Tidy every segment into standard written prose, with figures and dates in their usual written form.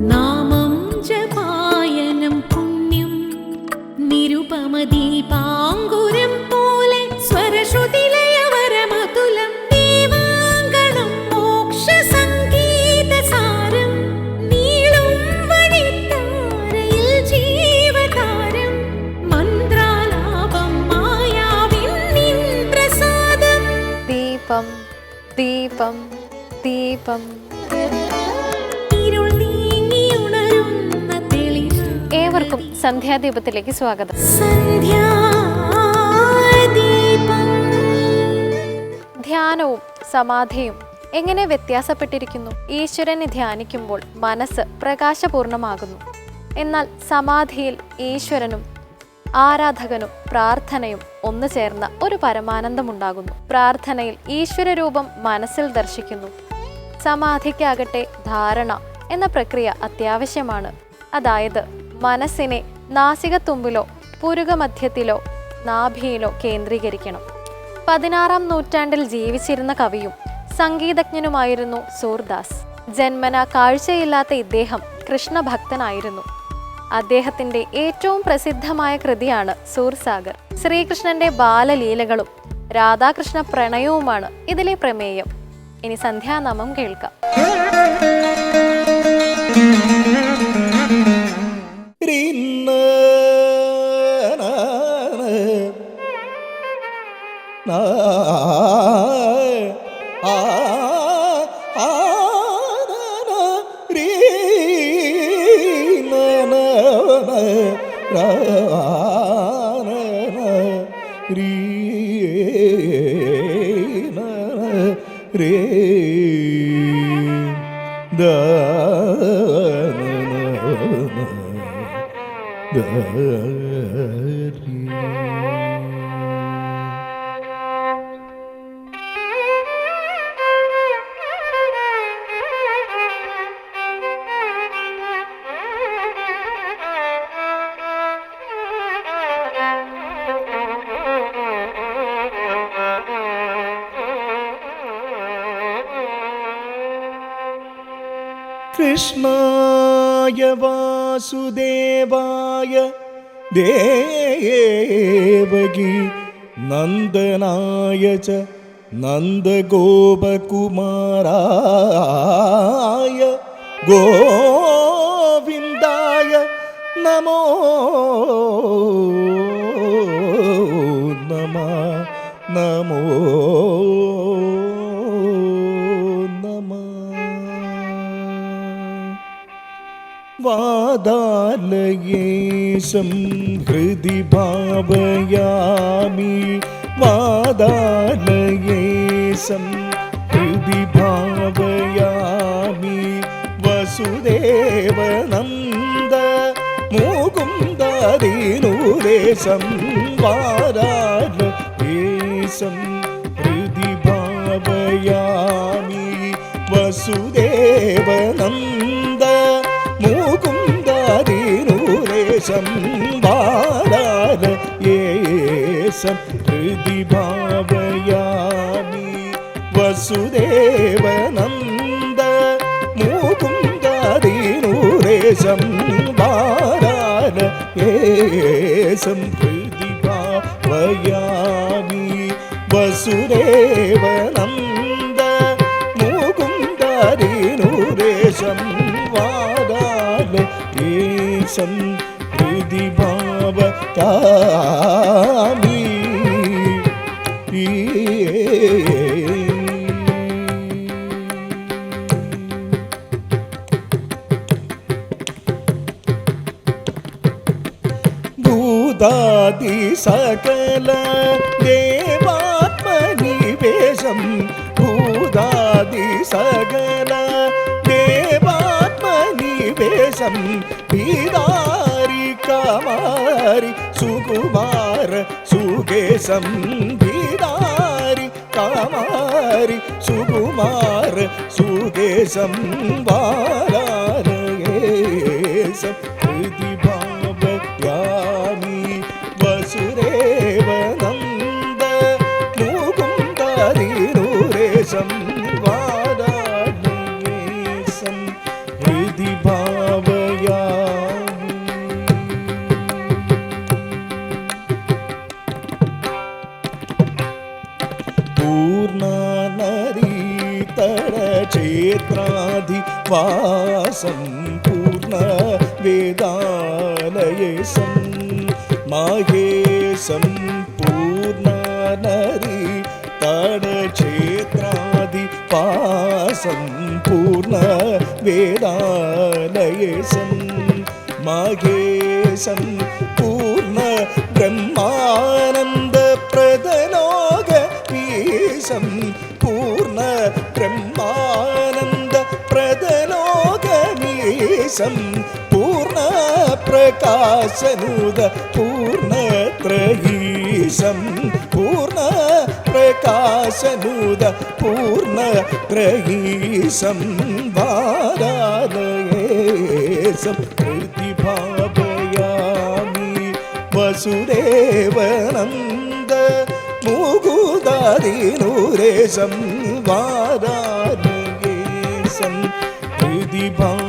നാമം ജപായനം പുണ്യം നിരുപമദീപാങ്കുരം പോലെ സ്വരശ്രുതിലയവരമതുലം ദീവാങ്കണം മോക്ഷസംഗീതസാരം നീളും വഴിത്താരയിൽ ജീവതാരം മന്ത്രാലാപം മായാവിൻ നിൻ പ്രസാദം. ദീപം ദീപം ദീപം. ഏവർക്കും സന്ധ്യാദീപത്തിലേക്ക് സ്വാഗതം. ധ്യാനവും സമാധിയും എങ്ങനെ വ്യത്യാസപ്പെട്ടിരിക്കുന്നു? ഈശ്വരനെ ധ്യാനിക്കുമ്പോൾ മനസ്സ് പ്രകാശപൂർണമാകുന്നു. എന്നാൽ സമാധിയിൽ ഈശ്വരനും ആരാധകനും പ്രാർത്ഥനയും ഒന്നു ചേർന്ന ഒരു പരമാനന്ദമുണ്ടാകുന്നു. പ്രാർത്ഥനയിൽ ഈശ്വരരൂപം മനസ്സിൽ ദർശിക്കുന്നു. സമാധിക്കാകട്ടെ ധാരണ എന്ന പ്രക്രിയ അത്യാവശ്യമാണ്. അതായത് മനസ്സിനെ നാസികത്തുമ്പിലോ പുരുകമധ്യത്തിലോ നാഭിയിലോ കേന്ദ്രീകരിക്കണം. 16-ാം നൂറ്റാണ്ടിൽ ജീവിച്ചിരുന്ന കവിയും സംഗീതജ്ഞനുമായിരുന്നു സൂർദാസ്. ജന്മന കാഴ്ചയില്ലാത്ത ഇദ്ദേഹം കൃഷ്ണഭക്തനായിരുന്നു. അദ്ദേഹത്തിൻ്റെ ഏറ്റവും പ്രസിദ്ധമായ കൃതിയാണ് സൂർസാഗർ. ശ്രീകൃഷ്ണന്റെ ബാലലീലകളും രാധാകൃഷ്ണ പ്രണയവുമാണ് ഇതിലെ പ്രമേയം. ഇനി സന്ധ്യാനാമം കേൾക്കാം. കൃഷ്ണായ വാസുദേവായ ദേവകി നന്ദനായ ച നന്ദഗോപകുമാരായ ഗോവിന്ദായ നമോ നമഃ. നമോ വാദാലയേശം ഹൃദി ഭാവയാമി. വാദാലയേശം ഹൃദി ഭാവയാമി. വസുദേവനന്ദ മുകുന്ദദീനുദേശം വാദാലയേശം ഹൃദി ഭാവയാമി. വസുദേവനന്ദ മുകുന്ദദീനുദേശം വാദാലയേശം ഹൃദി ഭാവയാമി. വസുദേവനന്ദ മുകുന്ദദീനുദേശം വാദാലയേശം ഹൃദി ഭാവയാമി. വസുദേവനന്ദ മുകുന്ദദീനുദേശം വാദാലയേശം ഹൃദി ഭാവയാമി. ഭൂതാദി സകല ദേവാത്മനിവേശം. ഭൂതാദി സകല ദേവാത്മനിവേശം. ഭീതാരി കാമാരി സുകുമാര സുകേശം. ഭീതാരി കാമാരി സുകുമാര സുകേശം വാദാലയേശം ഹൃദി ഭാവയാമി. വസുദേവനന്ദ മുകുന്ദദീനുദേശം വാദാലയേശം ഹൃദി ഭാവയാമി. വാസം പൂർണ്ണ വേദാലയേശം മാഹേശം പൂർണ്ണനരി തടക്ഷേത്രാദി പാസം പൂർണ്ണ വേദാലയേശം മാഹേശം പൂർണ്ണ ബ്രഹ്മാനന്ദ പ്രദലോക പീശം പൂർണ്ണ ബ്രഹ്മാനന്ദ പ്രദലോകമീശം പൂർണ്ണ പ്രകാശനുദ പൂർണ്ണ ഗ്രഹീശം പൂർണ്ണ പ്രകാശനുദ പൂർണ്ണ ഗ്രഹീശം വാരാലയേശം പ്രതിഭാവയാമി വസുദേവനന്ദ മുകുദാദിനൂരേശം വാരാലയേശം പ്രതിഭാവയാമി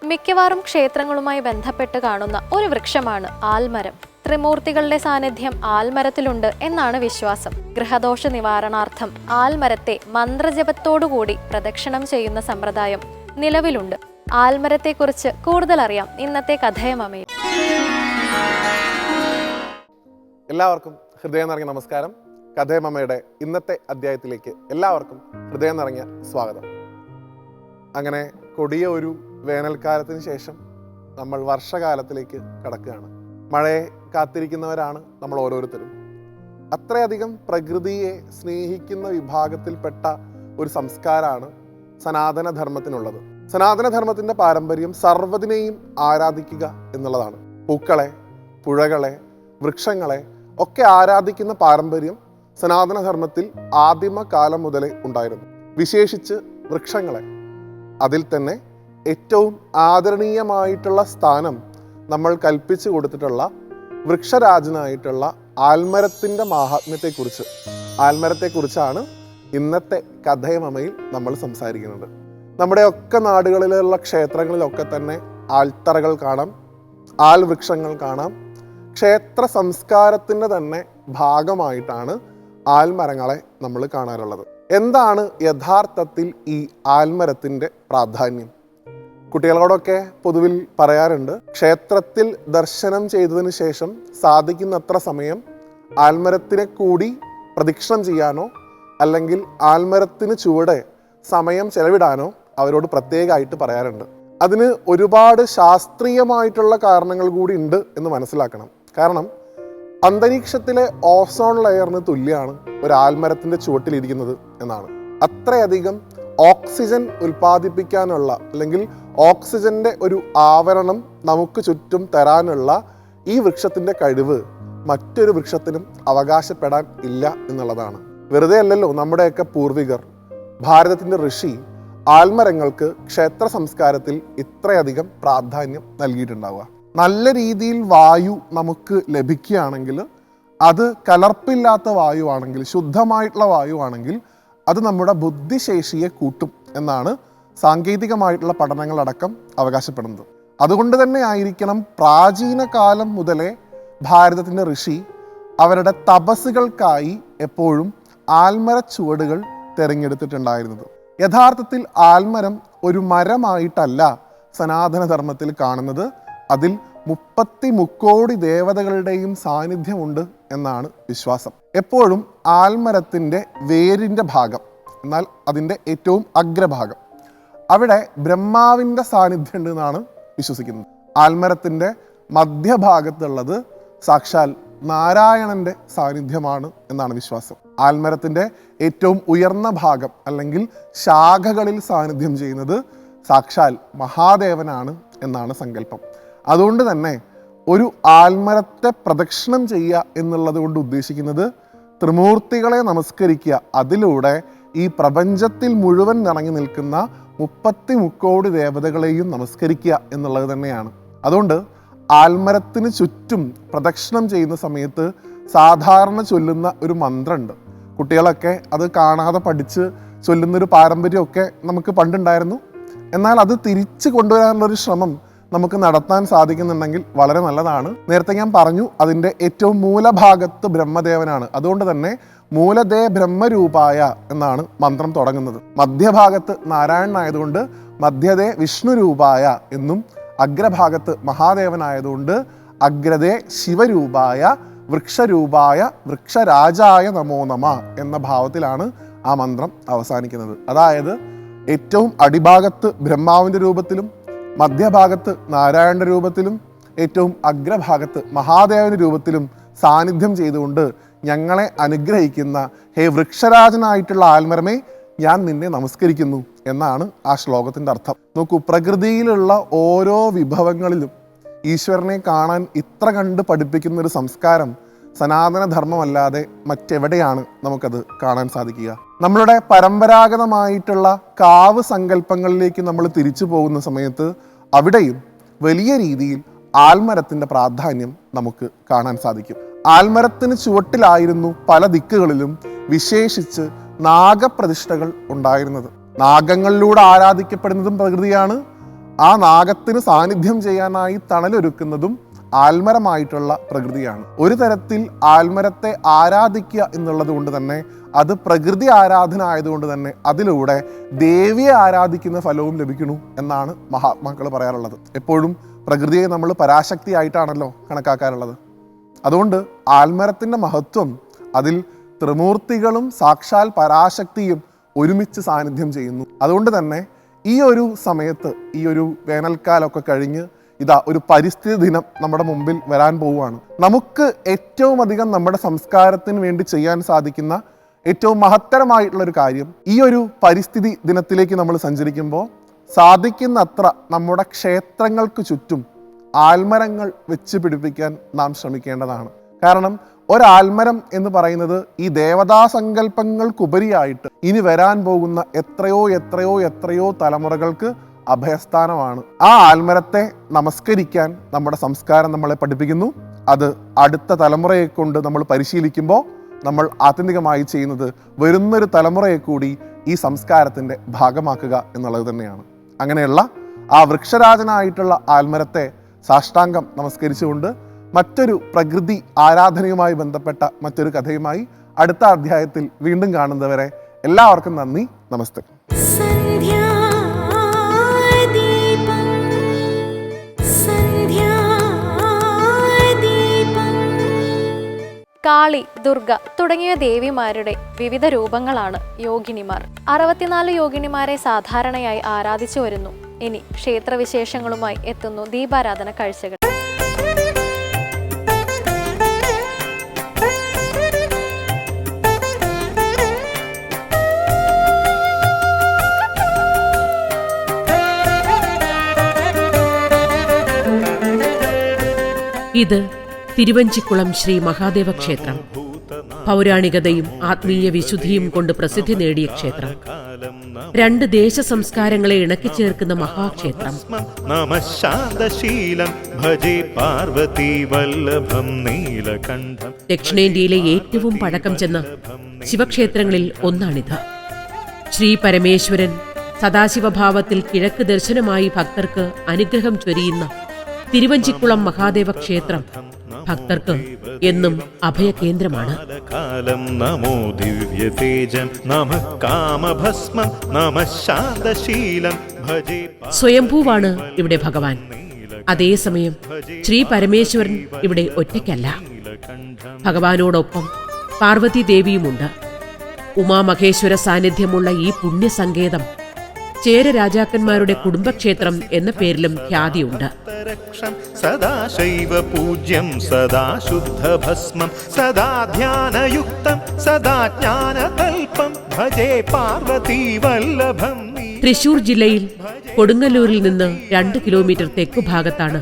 മിക്കവാറും ക്ഷേത്രങ്ങളുമായി ബന്ധപ്പെട്ട് കാണുന്ന ഒരു വൃക്ഷമാണ് ആൽമരം. ത്രിമൂർത്തികളുടെ സാന്നിധ്യം ആൽമരത്തിലുണ്ട് എന്നാണ് വിശ്വാസം. ഗൃഹദോഷ നിവാരണാർത്ഥം ആൽമരത്തെ മന്ത്രജപത്തോടുകൂടി പ്രദക്ഷിണം ചെയ്യുന്ന സമ്പ്രദായം നിലവിലുണ്ട്. ആൽമരത്തെക്കുറിച്ച് കൂടുതൽ അറിയാം ഇന്നത്തെ കഥയമമയിൽ. എല്ലാവർക്കും ഹൃദയം നിറഞ്ഞ നമസ്കാരം. കഥയമമ്മയുടെ ഇന്നത്തെ അധ്യായത്തിലേക്ക് എല്ലാവർക്കും ഹൃദയം നിറഞ്ഞ സ്വാഗതം. അങ്ങനെ കൊടിയ ഒരു വേനൽക്കാലത്തിന് ശേഷം നമ്മൾ വർഷകാലത്തിലേക്ക് കടക്കുകയാണ്. മഴയെ കാത്തിരിക്കുന്നവരാണ് നമ്മൾ ഓരോരുത്തരും. അത്രയധികം പ്രകൃതിയെ സ്നേഹിക്കുന്ന വിഭാഗത്തിൽപ്പെട്ട ഒരു സംസ്കാരമാണ് സനാതനധർമ്മത്തിനുള്ളത്. സനാതനധർമ്മത്തിൻ്റെ പാരമ്പര്യം സർവ്വതിനെയും ആരാധിക്കുക എന്നുള്ളതാണ്. പൂക്കളെ, പുഴകളെ, വൃക്ഷങ്ങളെ ഒക്കെ ആരാധിക്കുന്ന പാരമ്പര്യം സനാതനധർമ്മത്തിൽ ആദിമകാലം മുതലേ ഉണ്ടായിരുന്നു. വിശേഷിച്ച് വൃക്ഷങ്ങളെ. അതിൽ തന്നെ ഏറ്റവും ആദരണീയമായിട്ടുള്ള സ്ഥാനം നമ്മൾ കൽപ്പിച്ചു കൊടുത്തിട്ടുള്ള വൃക്ഷരാജനായിട്ടുള്ള ആൽമരത്തിൻ്റെ ആൽമരത്തെക്കുറിച്ചാണ് ഇന്നത്തെ കഥയമമയിൽ നമ്മൾ സംസാരിക്കുന്നത്. നമ്മുടെ ഒക്കെ നാടുകളിലുള്ള ക്ഷേത്രങ്ങളിലൊക്കെ തന്നെ ആൽത്തറകൾ കാണാം, ആൽവൃക്ഷങ്ങൾ കാണാം. ക്ഷേത്ര സംസ്കാരത്തിൻ്റെ തന്നെ ഭാഗമായിട്ടാണ് ആൽമരങ്ങളെ നമ്മൾ കാണാറുള്ളത്. എന്താണ് യഥാർത്ഥത്തിൽ ഈ ആൽമരത്തിൻ്റെ പ്രാധാന്യം? കുട്ടികളോടൊക്കെ പൊതുവിൽ പറയാറുണ്ട്, ക്ഷേത്രത്തിൽ ദർശനം ചെയ്തതിന് ശേഷം സാധിക്കുന്നത്ര സമയം ആൽമരത്തിനെ കൂടി പ്രദക്ഷിണം ചെയ്യാനോ അല്ലെങ്കിൽ ആൽമരത്തിന് ചുവടെ സമയം ചെലവിടാനോ അവരോട് പ്രത്യേകമായിട്ട് പറയാറുണ്ട്. അതിന് ഒരുപാട് ശാസ്ത്രീയമായിട്ടുള്ള കാരണങ്ങൾ കൂടി ഉണ്ട് എന്ന് മനസ്സിലാക്കണം. കാരണം അന്തരീക്ഷത്തിലെ ഓസോൺ ലെയറിന് തുല്യമാണ് ഒരു ആൽമരത്തിൻ്റെ ചുവട്ടിലിരിക്കുന്നത് എന്നാണ്. അത്രയധികം ഓക്സിജൻ ഉൽപ്പാദിപ്പിക്കാനുള്ള അല്ലെങ്കിൽ ഓക്സിജൻ്റെ ഒരു ആവരണം നമുക്ക് ചുറ്റും തരാനുള്ള ഈ വൃക്ഷത്തിൻ്റെ കഴിവ് മറ്റൊരു വൃക്ഷത്തിനും അവകാശപ്പെടാൻ ഇല്ല എന്നുള്ളതാണ്. വെറുതെ അല്ലല്ലോ നമ്മുടെയൊക്കെ പൂർവികർ, ഭാരതത്തിൻ്റെ ഋഷി ആൽമരങ്ങൾക്ക് ക്ഷേത്ര സംസ്കാരത്തിൽ ഇത്രയധികം പ്രാധാന്യം നൽകിയിട്ടുണ്ടാവുക. നല്ല രീതിയിൽ വായു നമുക്ക് ലഭിക്കുകയാണെങ്കിൽ, അത് കലർപ്പില്ലാത്ത വായുവാണെങ്കിൽ, ശുദ്ധമായിട്ടുള്ള വായുവാണെങ്കിൽ അത് നമ്മുടെ ബുദ്ധിശേഷിയെ കൂട്ടും എന്നാണ് സാങ്കേതികമായിട്ടുള്ള പഠനങ്ങളടക്കം അവകാശപ്പെടുന്നത്. അതുകൊണ്ട് തന്നെ ആയിരിക്കണം പ്രാചീന കാലം മുതലേ ഭാരതത്തിൻ്റെ ഋഷി അവരുടെ തപസ്സുകൾക്കായി എപ്പോഴും ആൽമര ചുവടുകൾ തിരഞ്ഞെടുത്തിട്ടുണ്ടായിരുന്നത്. യഥാർത്ഥത്തിൽ ആൽമരം ഒരു മരമായിട്ടല്ല സനാതനധർമ്മത്തിൽ കാണുന്നത്. അതിൽ 33 കോടി ദേവതകളുടെയും സാന്നിധ്യമുണ്ട് എന്നാണ് വിശ്വാസം. എപ്പോഴും ആൽമരത്തിൻ്റെ വേരിൻ്റെ ഭാഗം, എന്നാൽ അതിൻ്റെ ഏറ്റവും അഗ്രഭാഗം, അവിടെ ബ്രഹ്മാവിൻ്റെ സാന്നിധ്യം ഉണ്ടെന്നാണ് വിശ്വസിക്കുന്നത്. ആൽമരത്തിൻ്റെ മധ്യഭാഗത്തുള്ളത് സാക്ഷാൽ നാരായണൻ്റെ സാന്നിധ്യമാണ് എന്നാണ് വിശ്വാസം. ആൽമരത്തിൻ്റെ ഏറ്റവും ഉയർന്ന ഭാഗം അല്ലെങ്കിൽ ശാഖകളിൽ സാന്നിധ്യം ചെയ്യുന്നത് സാക്ഷാൽ മഹാദേവനാണ് എന്നാണ് സങ്കല്പം. അതുകൊണ്ട് തന്നെ ഒരു ആൽമരത്തെ പ്രദക്ഷിണം ചെയ്യുക എന്നുള്ളത് കൊണ്ട് ഉദ്ദേശിക്കുന്നത് ത്രിമൂർത്തികളെ നമസ്കരിക്കുക, അതിലൂടെ ഈ പ്രപഞ്ചത്തിൽ മുഴുവൻ നിറഞ്ഞു നിൽക്കുന്ന 33 കോടി ദേവതകളെയും നമസ്കരിക്കുക എന്നുള്ളത് തന്നെയാണ്. അതുകൊണ്ട് ആൽമരത്തിന് ചുറ്റും പ്രദക്ഷിണം ചെയ്യുന്ന സമയത്ത് സാധാരണ ചൊല്ലുന്ന ഒരു മന്ത്രമുണ്ട്. കുട്ടികളൊക്കെ അത് കാണാതെ പഠിച്ച് ചൊല്ലുന്നൊരു പാരമ്പര്യമൊക്കെ നമുക്ക് പണ്ടുണ്ടായിരുന്നു. എന്നാൽ അത് തിരിച്ചു കൊണ്ടുവരാനുള്ളൊരു ശ്രമം നമുക്ക് നടത്താൻ സാധിക്കുന്നുണ്ടെങ്കിൽ വളരെ നല്ലതാണ്. നേരത്തെ ഞാൻ പറഞ്ഞു, അതിൻ്റെ ഏറ്റവും മൂലഭാഗത്ത് ബ്രഹ്മദേവനാണ്. അതുകൊണ്ട് തന്നെ മൂലദേ ബ്രഹ്മരൂപായ എന്നാണ് മന്ത്രം തുടങ്ങുന്നത്. മധ്യഭാഗത്ത് നാരായണനായതുകൊണ്ട് മധ്യദേ വിഷ്ണുരൂപായ എന്നും, അഗ്രഭാഗത്ത് മഹാദേവനായതുകൊണ്ട് അഗ്രദേ ശിവരൂപായ വൃക്ഷരൂപായ വൃക്ഷരാജായ നമോ നമ എന്ന ഭാവത്തിലാണ് ആ മന്ത്രം അവസാനിക്കുന്നത്. അതായത് ഏറ്റവും അടിഭാഗത്ത് ബ്രഹ്മാവിൻ്റെ രൂപത്തിലും മധ്യഭാഗത്ത് നാരായണന്റെ രൂപത്തിലും ഏറ്റവും അഗ്രഭാഗത്ത് മഹാദേവന്റെ രൂപത്തിലും സാന്നിധ്യം ചെയ്തുകൊണ്ട് ഞങ്ങളെ അനുഗ്രഹിക്കുന്ന ഹേ വൃക്ഷരാജനായിട്ടുള്ള ആൽമരമേ, ഞാൻ നിന്നെ നമസ്കരിക്കുന്നു എന്നാണ് ആ ശ്ലോകത്തിൻ്റെ അർത്ഥം. നോക്കൂ, പ്രകൃതിയിലുള്ള ഓരോ വിഭവങ്ങളിലും ഈശ്വരനെ കാണാൻ ഇത്ര കണ്ട് പഠിപ്പിക്കുന്ന ഒരു സംസ്കാരം സനാതന ധർമ്മമല്ലാതെ മറ്റെവിടെയാണ് നമുക്കത് കാണാൻ സാധിക്കുക? നമ്മളുടെ പരമ്പരാഗതമായിട്ടുള്ള കാവ് സങ്കല്പങ്ങളിലേക്ക് നമ്മൾ തിരിച്ചു പോകുന്ന സമയത്ത് അവിടെയും വലിയ രീതിയിൽ ആൽമരത്തിൻ്റെ പ്രാധാന്യം നമുക്ക് കാണാൻ സാധിക്കും. ആൽമരത്തിന് ചുവട്ടിലായിരുന്നു പല ദിക്കുകളിലും വിശേഷിച്ച് നാഗപ്രതിഷ്ഠകൾ ഉണ്ടായിരുന്നത്. നാഗങ്ങളിലൂടെ ആരാധിക്കപ്പെടുന്നതും പ്രകൃതിയാണ്. ആ നാഗത്തിന് സാന്നിധ്യം ചെയ്യാനായി തണലൊരുക്കുന്നതും ആൽമരമായിട്ടുള്ള പ്രകൃതിയാണ്. ഒരു തരത്തിൽ ആൽമരത്തെ ആരാധിക്കുക എന്നുള്ളത് കൊണ്ട് തന്നെ അത് പ്രകൃതി ആരാധന ആയതുകൊണ്ട് തന്നെ അതിലൂടെ ദേവിയെ ആരാധിക്കുന്ന ഫലവും ലഭിക്കുന്നു എന്നാണ് മഹാത്മാക്കൾ പറയാറുള്ളത്. എപ്പോഴും പ്രകൃതിയെ നമ്മൾ പരാശക്തിയായിട്ടാണല്ലോ കണക്കാക്കാറുള്ളത്. അതുകൊണ്ട് ആൽമരത്തിൻ്റെ മഹത്വം അതിൽ ത്രിമൂർത്തികളും സാക്ഷാൽ പരാശക്തിയും ഒരുമിച്ച് സാന്നിധ്യം ചെയ്യുന്നു. അതുകൊണ്ട് തന്നെ ഈ ഒരു സമയത്ത്, ഈ ഒരു വേനൽക്കാലമൊക്കെ കഴിഞ്ഞ് ഇതാ ഒരു പരിസ്ഥിതി ദിനം നമ്മുടെ മുമ്പിൽ വരാൻ പോവുകയാണ്. നമുക്ക് ഏറ്റവും അധികം നമ്മുടെ സംസ്കാരത്തിന് വേണ്ടി ചെയ്യാൻ സാധിക്കുന്ന ഏറ്റവും മഹത്തരമായിട്ടുള്ളൊരു കാര്യം, ഈ ഒരു പരിസ്ഥിതി ദിനത്തിലേക്ക് നമ്മൾ സഞ്ചരിക്കുമ്പോൾ സാധിക്കുന്നത്ര നമ്മുടെ ക്ഷേത്രങ്ങൾക്ക് ചുറ്റും ആൽമരങ്ങൾ വെച്ച് പിടിപ്പിക്കാൻ നാം ശ്രമിക്കേണ്ടതാണ്. കാരണം ഒരാൽമരം എന്ന് പറയുന്നത് ഈ ദേവതാ സങ്കല്പങ്ങൾക്കുപരിയായിട്ട് ഇനി വരാൻ പോകുന്ന എത്രയോ എത്രയോ എത്രയോ തലമുറകൾക്ക് അഭയസ്ഥാനമാണ്. ആ ആൽമരത്തെ നമസ്കരിക്കാൻ നമ്മുടെ സംസ്കാരം നമ്മളെ പഠിപ്പിക്കുന്നു. അത് അടുത്ത തലമുറയെ കൊണ്ട് നമ്മൾ പരിശീലിക്കുമ്പോൾ നമ്മൾ ആത്യന്തികമായി ചെയ്യുന്നത് വരുന്നൊരു തലമുറയെ കൂടി ഈ സംസ്കാരത്തിൻ്റെ ഭാഗമാക്കുക എന്നുള്ളത് തന്നെയാണ്. അങ്ങനെയുള്ള ആ വൃക്ഷരാജനായിട്ടുള്ള ആൽമരത്തെ സാഷ്ടാംഗം നമസ്കരിച്ചുകൊണ്ട് മറ്റൊരു പ്രകൃതി ആരാധനയുമായി ബന്ധപ്പെട്ട മറ്റൊരു കഥയുമായി അടുത്ത അധ്യായത്തിൽ വീണ്ടും കാണുന്നവരെ എല്ലാവർക്കും നന്ദി, നമസ്തേ. കാളി, ദുർഗ തുടങ്ങിയ ദേവിമാരുടെ വിവിധ രൂപങ്ങളാണ് യോഗിനിമാർ. 64 യോഗിനിമാരെ സാധാരണയായി ആരാധിച്ചു വരുന്നു. ഇനി ക്ഷേത്രവിശേഷങ്ങളുമായി എത്തുന്നു ദീപാരാധന കാഴ്ചകൾ. ഇത് തിരുവഞ്ചിക്കുളം ശ്രീ മഹാദേവ ക്ഷേത്രം. പൗരാണികതയും ആത്മീയ വിശുദ്ധിയും കൊണ്ട് പ്രസിദ്ധി നേടിയ ക്ഷേത്രം. 2 ദേശ സംസ്കാരങ്ങളെ ഇണക്കിച്ചേർക്കുന്ന മഹാക്ഷേത്രം. ദക്ഷിണേന്ത്യയിലെ ഏറ്റവും പഴക്കം ചെന്ന ശിവക്ഷേത്രങ്ങളിൽ ഒന്നാണിത്. ശ്രീ പരമേശ്വരൻ സദാശിവഭാവത്തിൽ കിഴക്ക് ദർശനമായി ഭക്തർക്ക് അനുഗ്രഹം ചൊരിയുന്ന തിരുവഞ്ചിക്കുളം മഹാദേവ ക്ഷേത്രം ഭക്തർക്ക് എന്നും അഭയകേന്ദ്രമാണ്. നമോ ദിവ്യതേജം നമഃ കാമഭസ്മം നമഃ ശാന്തശീലം ഭജേ. സ്വയംഭൂവാണ് ഇവിടെ ഭഗവാൻ. അതേസമയം ശ്രീ പരമേശ്വരൻ ഇവിടെ ഒറ്റയ്ക്കല്ല. ഭഗവാനോടൊപ്പം പാർവതി ദേവിയുമുണ്ട്. ഉമാമഹേശ്വര സാന്നിധ്യമുള്ള ഈ പുണ്യസങ്കേതം ചേര രാജാക്കന്മാരുടെ കുടുംബക്ഷേത്രം എന്ന പേരിലും ഖ്യാതിയുണ്ട്. സദാശൈവ പൂജ്യം സദാ ശുദ്ധഭസ്മം സദാ ധ്യാനയുക്തം സദാ ജ്ഞാനകൽപം ഭജേ പാർവതി വല്ലഭം. തൃശൂർ ജില്ലയിൽ കൊടുങ്ങല്ലൂരിൽ നിന്ന് 2 കിലോമീറ്റർ തെക്കുഭാഗത്താണ്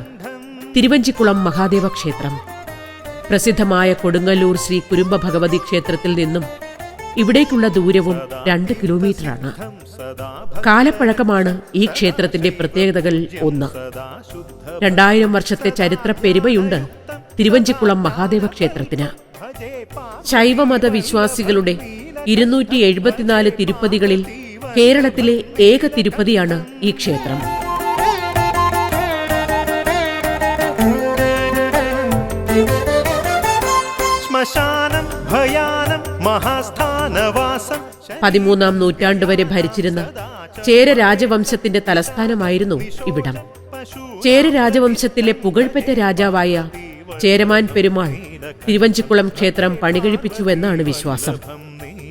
തിരുവഞ്ചിക്കുളം മഹാദേവ ക്ഷേത്രം. പ്രസിദ്ധമായ കൊടുങ്ങല്ലൂർ ശ്രീ കുരുംബ ഭഗവതി ക്ഷേത്രത്തിൽ നിന്നും ഇവിടേക്കുള്ള ദൂരവും 2 കിലോമീറ്ററാണ്. കാലപ്പഴക്കമാണ് ഈ ക്ഷേത്രത്തിന്റെ പ്രത്യേകതകൾ ഒന്ന്. 2000 വർഷത്തെ ചരിത്ര പെരുമയുണ്ട് തിരുവഞ്ചിക്കുളം മഹാദേവ ക്ഷേത്രത്തിന്. ശൈവമത വിശ്വാസികളുടെ 274 തിരുപ്പതികളിൽ കേരളത്തിലെ ഏക തിരുപ്പതിയാണ് ഈ ക്ഷേത്രം. ശ്മശാനം ഭയാനം മഹാസ്ഥാനവാസം 13ാം നൂറ്റാണ്ട് വരെ ഭരിച്ചിരുന്ന ചേര രാജവംശത്തിന്റെ തലസ്ഥാനമായിരുന്നു ഇവിടം. ചേര രാജവംശത്തിലെ പുകഴ്പെറ്റ രാജാവായ ചേരമാൻ പെരുമാൾ തിരുവഞ്ചിക്കുളം ക്ഷേത്രം പണികഴിപ്പിച്ചുവെന്നാണ് വിശ്വാസം.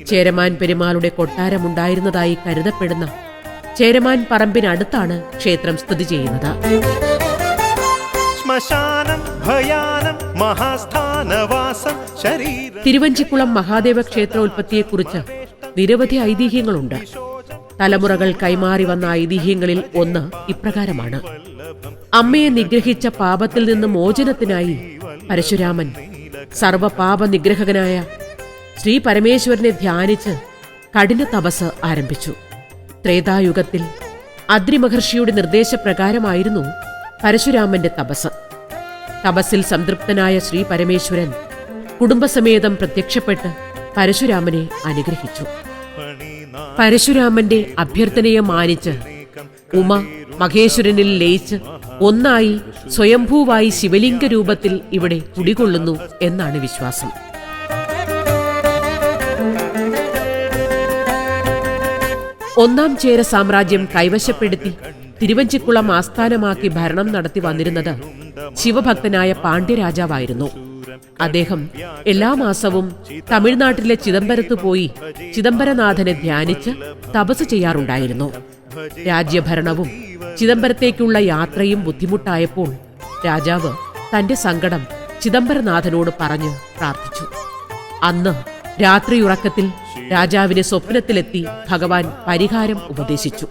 ചേരമാൻ പെരുമാളുടെ കൊട്ടാരമുണ്ടായിരുന്നതായി കരുതപ്പെടുന്ന ചേരമാൻ പറമ്പിനടുത്താണ് ക്ഷേത്രം സ്ഥിതി ചെയ്യുന്നത്. ശ്മശാനം ഭയാനം മഹാസ്ഥാനവാസം ശരീരം തിരുവഞ്ചിക്കുളം മഹാദേവ ക്ഷേത്രോൽപത്തിയെക്കുറിച്ച് നിരവധി ഐതിഹ്യങ്ങളുണ്ട്. തലമുറകൾ കൈമാറി വന്ന ഐതിഹ്യങ്ങളിൽ ഒന്ന് ഇപ്രകാരമാണ്. അമ്മയെ നിഗ്രഹിച്ച പാപത്തിൽ നിന്ന് മോചനത്തിനായി പരശുരാമൻ സർവപാപ നിഗ്രഹകനായ ശ്രീ പരമേശ്വരനെ ധ്യാനിച്ച് കഠിന തപസ് ആരംഭിച്ചു. ത്രേതായുഗത്തിൽ അദ്രി മഹർഷിയുടെ നിർദ്ദേശപ്രകാരമായിരുന്നു പരശുരാമന്റെ തപസ്. തപസ്സിൽ സംതൃപ്തനായ ശ്രീ പരമേശ്വരൻ കുടുംബസമേതം പ്രത്യക്ഷപ്പെട്ട് പരശുരാമനെ അനുഗ്രഹിച്ചു. പരശുരാമന്റെ അഭ്യർത്ഥനയെ മാനിച്ച് ഉമ മഹേശ്വരനിൽ ലയിച്ച് ഒന്നായി സ്വയംഭൂവായി ശിവലിംഗ രൂപത്തിൽ ഇവിടെ കുടികൊള്ളുന്നു എന്നാണ് വിശ്വാസം. ഒന്നാം ചേര സാമ്രാജ്യം കൈവശപ്പെടുത്തി തിരുവഞ്ചിക്കുളം ആസ്ഥാനമാക്കി ഭരണം നടത്തി വന്നിരുന്നത് ശിവഭക്തനായ പാണ്ഡ്യരാജാവായിരുന്നു. അദ്ദേഹം എല്ലാ മാസവും തമിഴ്നാട്ടിലെ ചിദംബരത്ത് പോയി ചിദംബരനാഥനെ ധ്യാനിച്ച് തപസ് ചെയ്യാറുണ്ടായിരുന്നു. രാജ്യഭരണവും ചിദംബരത്തേക്കുള്ള യാത്രയും ബുദ്ധിമുട്ടായപ്പോൾ രാജാവ് തന്റെ സങ്കടം ചിദംബരനാഥനോട് പറഞ്ഞു പ്രാർത്ഥിച്ചു. അന്ന് രാത്രിയുറക്കത്തിൽ രാജാവിനെ സ്വപ്നത്തിലെത്തി ഭഗവാൻ പരിഹാരം ഉപദേശിച്ചു.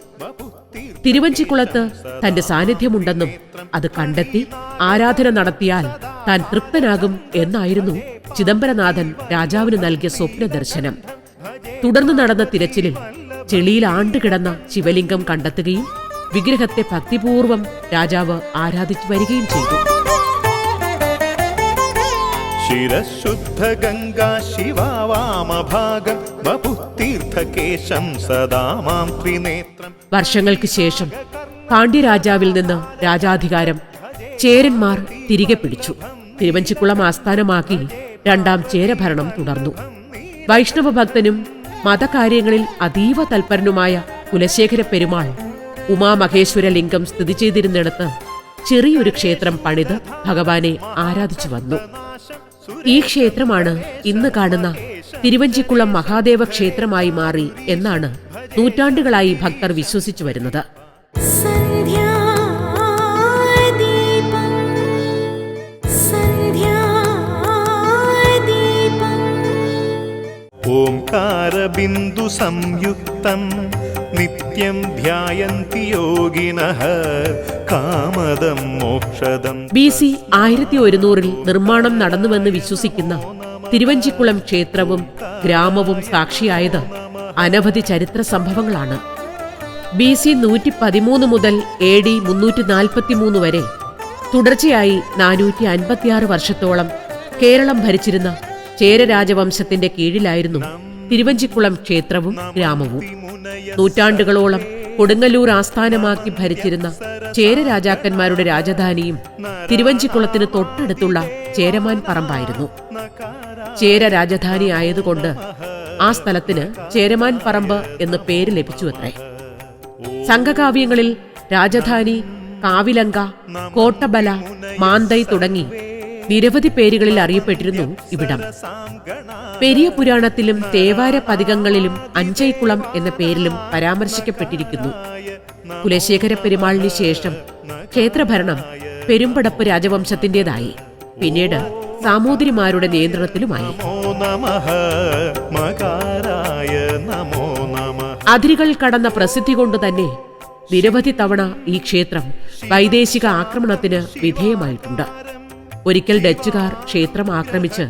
തിരുവഞ്ചിക്കുളത്ത് തന്റെ സാന്നിധ്യമുണ്ടെന്നും അത് കണ്ടെത്തി ആരാധന നടത്തിയാൽ താൻ തൃപ്തനാകും എന്നായിരുന്നു ചിദംബരനാഥൻ രാജാവിന് നൽകിയ സ്വപ്ന ദർശനം. തുടർന്ന് നടന്ന തിരച്ചിലിൽ ചെളിയിൽ ആണ്ടുകിടന്ന ശിവലിംഗം കണ്ടെത്തുകയും വിഗ്രഹത്തെ ഭക്തിപൂർവം രാജാവ് ആരാധിച്ചു വരികയും ചെയ്തു. ശിരശുദ്ധ ഗംഗാ ശിവാവാമഭാഗം വപുതീർത്ഥകേശം സദാ മാം ത്രിനേത്രം. വർഷങ്ങൾക്ക് ശേഷം പാണ്ഡ്യരാജാവിൽ നിന്ന് രാജാധികാരം ചേരന്മാർ തിരികെ പിടിച്ചു. തിരുവഞ്ചിക്കുളം ആസ്ഥാനമാക്കി രണ്ടാം ചേരഭരണം തുടർന്നു. വൈഷ്ണവ ഭക്തനും മതകാര്യങ്ങളിൽ അതീവ തൽപരനുമായ കുലശേഖര പെരുമാൾ ഉമാമഹേശ്വര ലിംഗം സ്ഥിതി ചെയ്തിരുന്നിടത്ത് ചെറിയൊരു ക്ഷേത്രം പണിത് ഭഗവാനെ ആരാധിച്ചു വന്നു. ഈ ക്ഷേത്രമാണ് ഇന്ന് കാണുന്ന തിരുവഞ്ചിക്കുളം മഹാദേവ ക്ഷേത്രമായി മാറി എന്നാണ് നൂറ്റാണ്ടുകളായി ഭക്തർ വിശ്വസിച്ചു വരുന്നത്. ഓംകാരബിന്ദു സംയുക്തം നിത്യം ധ്യായന്തി യോഗിനഃ കാമദം മോക്ഷദം. BC 1100 നിർമ്മാണം നടന്നുവെന്ന് വിശ്വസിക്കുന്ന തിരുവഞ്ചിക്കുളം ക്ഷേത്രവും ഗ്രാമവും സാക്ഷിയായത് അനവധി ചരിത്ര സംഭവങ്ങളാണ്. BC 113 മുതൽ AD 343 വരെ തുടർച്ചയായി 456 വർഷത്തോളം കേരളം ഭരിച്ചിരുന്ന ചേര രാജവംശത്തിന്റെ കീഴിലായിരുന്നു തിരുവഞ്ചിക്കുളം ക്ഷേത്രവും ഗ്രാമവും. നൂറ്റാണ്ടുകളോളം കൊടുങ്ങല്ലൂർ ആസ്ഥാനമാക്കി ഭരിച്ചിരുന്ന ചേര രാജാക്കന്മാരുടെ രാജധാനിയും തിരുവഞ്ചിക്കുളത്തിന് തൊട്ടടുത്തുള്ള ചേരമാൻ പറമ്പായിരുന്നു. ചേര രാജധാനി ആയതുകൊണ്ട് ആ സ്ഥലത്തിന് ചേരമാൻ പറമ്പ് എന്ന് പേര് ലഭിച്ചുവത്രേ. സംഘകാവ്യങ്ങളിൽ രാജധാനി, കാവിലങ്ക, കോട്ടബല, മാന്തൈ തുടങ്ങി നിരവധി പേരുകളിൽ അറിയപ്പെട്ടിരുന്നു ഇവിടം. പെരിയ പുരാണത്തിലും തേവാര പതികങ്ങളിലും അഞ്ചൈക്കുളം എന്ന പേരിലും പരാമർശിക്കപ്പെട്ടിരിക്കുന്നു. കുലശേഖര പെരുമാളിന് ശേഷം ക്ഷേത്രഭരണം പെരുമ്പടപ്പ് രാജവംശത്തിന്റേതായി. പിന്നീട് സാമൂതിരിമാരുടെ നിയന്ത്രണത്തിലുമായി. അതിരുകൾ കടന്ന പ്രസിദ്ധി കൊണ്ട് തന്നെ നിരവധി തവണ ഈ ക്ഷേത്രം വൈദേശിക ആക്രമണത്തിന് വിധേയമായിട്ടുണ്ട്. ഒരിക്കൽ ഡച്ചുകാർ ക്ഷേത്രം ആക്രമിച്ച്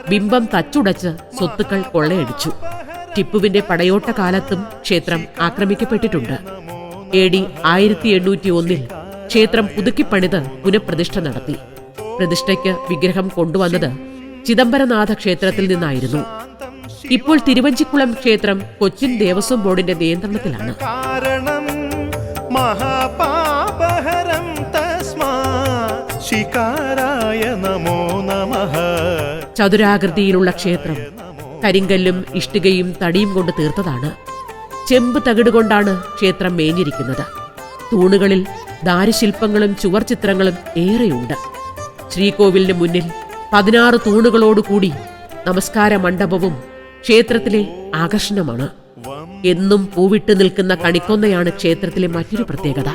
ബിംബം തച്ചുടച്ച് സ്വത്തുക്കൾ കൊള്ളയടിച്ചു. ടിപ്പുവിന്റെ പടയോട്ട കാലത്തും ക്ഷേത്രം ആക്രമിക്കപ്പെട്ടിട്ടുണ്ട്. AD 1801 ക്ഷേത്രം പുതുക്കിപ്പണിത് പുനഃപ്രതിഷ്ഠ നടത്തി. പ്രതിഷ്ഠയ്ക്ക് വിഗ്രഹം കൊണ്ടുവന്നത് ചിദംബരനാഥ ക്ഷേത്രത്തിൽ നിന്നായിരുന്നു. ഇപ്പോൾ തിരുവഞ്ചിക്കുളം ക്ഷേത്രം കൊച്ചിൻ ദേവസ്വം ബോർഡിന്റെ നിയന്ത്രണത്തിലാണ്. കാരണം മഹാപാപഹരം തസ്മാ ശികാരായ നമോ നമഃ. ചതുരാകൃതിയിലുള്ള ക്ഷേത്രം കരിങ്കല്ലും ഇഷ്ടികയും തടിയും കൊണ്ട് തീർത്തതാണ്. ചെമ്പ് തകിട് കൊണ്ടാണ് ക്ഷേത്രം മേഞ്ഞിരിക്കുന്നത്. തൂണുകളിൽ ദാരുശില്പങ്ങളും ചുവർ ചിത്രങ്ങളും ഏറെയുണ്ട്. ശ്രീകോവിലിന് മുന്നിൽ 16 തൂണുകളോടുകൂടി നമസ്കാര മണ്ഡപവും ക്ഷേത്രത്തിലെ ആകർഷണമാണ്. എന്നും പൂവിട്ട് നിൽക്കുന്ന കണിക്കൊന്നയാണ് ക്ഷേത്രത്തിലെ മറ്റൊരു പ്രത്യേകത.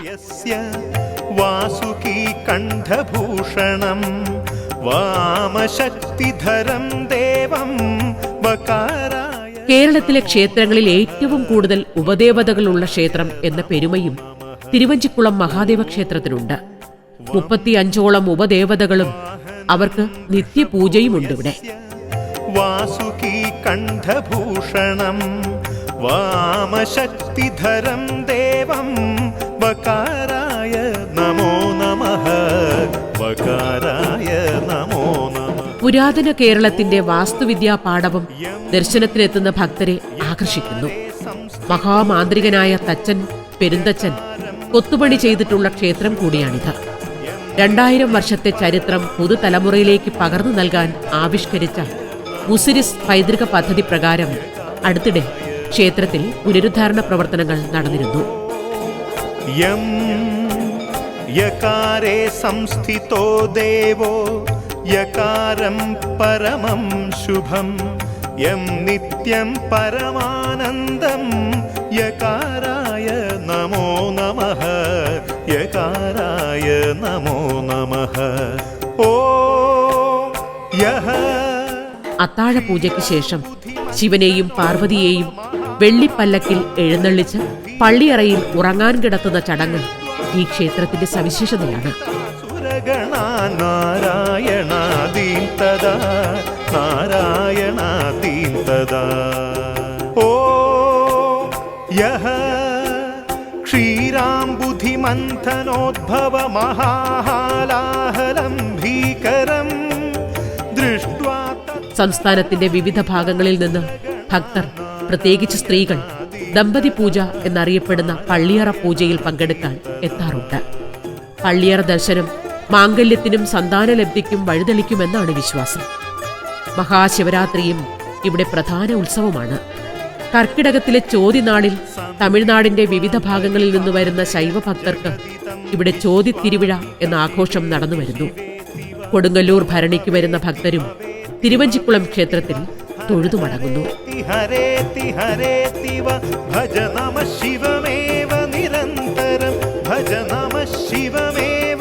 വാസുകി കണ്ഠഭൂഷണം വാമശക്തിധരം ദേവം വകാരായ. കേരളത്തിലെ ക്ഷേത്രങ്ങളിൽ ഏറ്റവും കൂടുതൽ ഉപദേവതകളുള്ള ക്ഷേത്രം എന്ന പെരുമയും തിരുവഞ്ചിക്കുളം മഹാദേവ ക്ഷേത്രത്തിനുണ്ട്. 35ഓളം ഉപദേവതകളും അവർക്ക് നിത്യപൂജയുമുണ്ട് ഇവിടെ. വാസുകി കണ്ഠഭൂഷണം വാമശക്തിധരം ദേവം വകാരായ നമോ നമഃ. വകാരായ നമോ നമഃ. പുരാതന കേരളത്തിന്റെ വാസ്തുവിദ്യാ പാടവം ദർശനത്തിനെത്തുന്ന ഭക്തരെ ആകർഷിക്കുന്നു. മഹാമാന്ത്രികനായ തച്ചൻ പെരുന്തച്ചൻ കൊത്തുപണി ചെയ്തിട്ടുള്ള ക്ഷേത്രം കൂടിയാണിത്. 2000 വർഷത്തെ ചരിത്രം പുതുതലമുറയിലേക്ക് പകർന്നു നൽകാൻ ആവിഷ്കരിച്ച മുസിരിസ് പൈതൃക പദ്ധതി പ്രകാരം അടുത്തിടെ ക്ഷേത്രത്തിൽ പുനരുദ്ധാരണ പ്രവർത്തനങ്ങൾ നടന്നിരുന്നു. യം യകാരേ സംസ്ഥിതോ ദേവോ യകാരം പരമം ശുഭം യം നിത്യം പരമാനന്ദം യകാരായ നമോ നമഃ. യകാരായ നമോ നമഃ. ഓം യഹ. അത്താഴ പൂജയ്ക്ക് ശേഷം ശിവനെയും പാർവതിയെയും വെള്ളിപ്പല്ലക്കിൽ എഴുന്നള്ളിച്ച് പള്ളിയറയിൽ ഉറങ്ങാൻ കിടത്തുന്ന ചടങ്ങ് ഈ ക്ഷേത്രത്തിന്റെ സവിശേഷതയാണ്. നാരായണാദീൻ തദാ നാരായണാദീൻ തദാ. ഓം യഹ ക്ഷീരാംബുധിമന്ഥനോദ്ഭവ മഹാഹാലാഹലം ഭീകരം ദൃഷ്ട്വാ. സംസ്ഥാനത്തിന്റെ വിവിധ ഭാഗങ്ങളിൽ നിന്ന് ഭക്തർ, പ്രത്യേകിച്ച് സ്ത്രീകൾ, ദമ്പതി പൂജ എന്നറിയപ്പെടുന്ന പള്ളിയറ പൂജയിൽ പങ്കെടുക്കാൻ എത്താറുണ്ട്. പള്ളിയറ ദർശനം മാംഗല്യത്തിനും സന്താനലബ്ധിക്കും വഴിതെളിക്കുമെന്നാണ് വിശ്വാസം. മഹാശിവരാത്രിയും ഇവിടെ പ്രധാന ഉത്സവമാണ്. കർക്കിടകത്തിലെ ചോതിനാളിൽ തമിഴ്നാടിന്റെ വിവിധ ഭാഗങ്ങളിൽ നിന്ന് വരുന്ന ശൈവഭക്തർക്ക് ഇവിടെ ചോതിത്തിരുവിഴ എന്ന ആഘോഷം നടന്നു വരുന്നു. കൊടുങ്ങല്ലൂർ ഭരണിക്ക് വരുന്ന ഭക്തരും തിരുവഞ്ചിക്കുളം ക്ഷേത്രത്തിൽ തൊഴുതു മടങ്ങുന്നു. ഭജ നമഃ ശിവമേവ നിരന്തരം. ഭജ നമഃ ശിവമേവ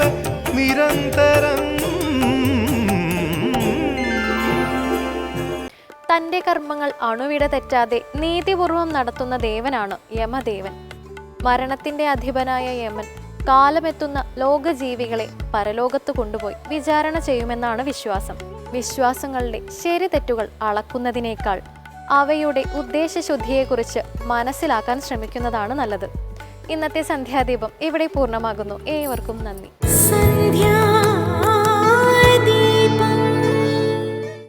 നിരന്തരം. തന്റെ കർമ്മങ്ങൾ അണുവിട തെറ്റാതെ നീതിപൂർവം നടത്തുന്ന ദേവനാണ് യമദേവൻ. മരണത്തിന്റെ അധിപനായ യമൻ കാലമെത്തുന്ന ലോകജീവികളെ പരലോകത്ത് കൊണ്ടുപോയി വിചാരണ ചെയ്യുമെന്നാണ് വിശ്വാസം. വിശ്വാസങ്ങളുടെ ശരി തെറ്റുകൾ അളക്കുന്നതിനേക്കാൾ അവയുടെ ഉദ്ദേശശുദ്ധിയെക്കുറിച്ച് മനസ്സിലാക്കാൻ ശ്രമിക്കുന്നതാണ് നല്ലത്. ഇന്നത്തെ സന്ധ്യാദീപം ഇവിടെ പൂർണ്ണമാകുന്നു. ഏവർക്കും നന്ദി.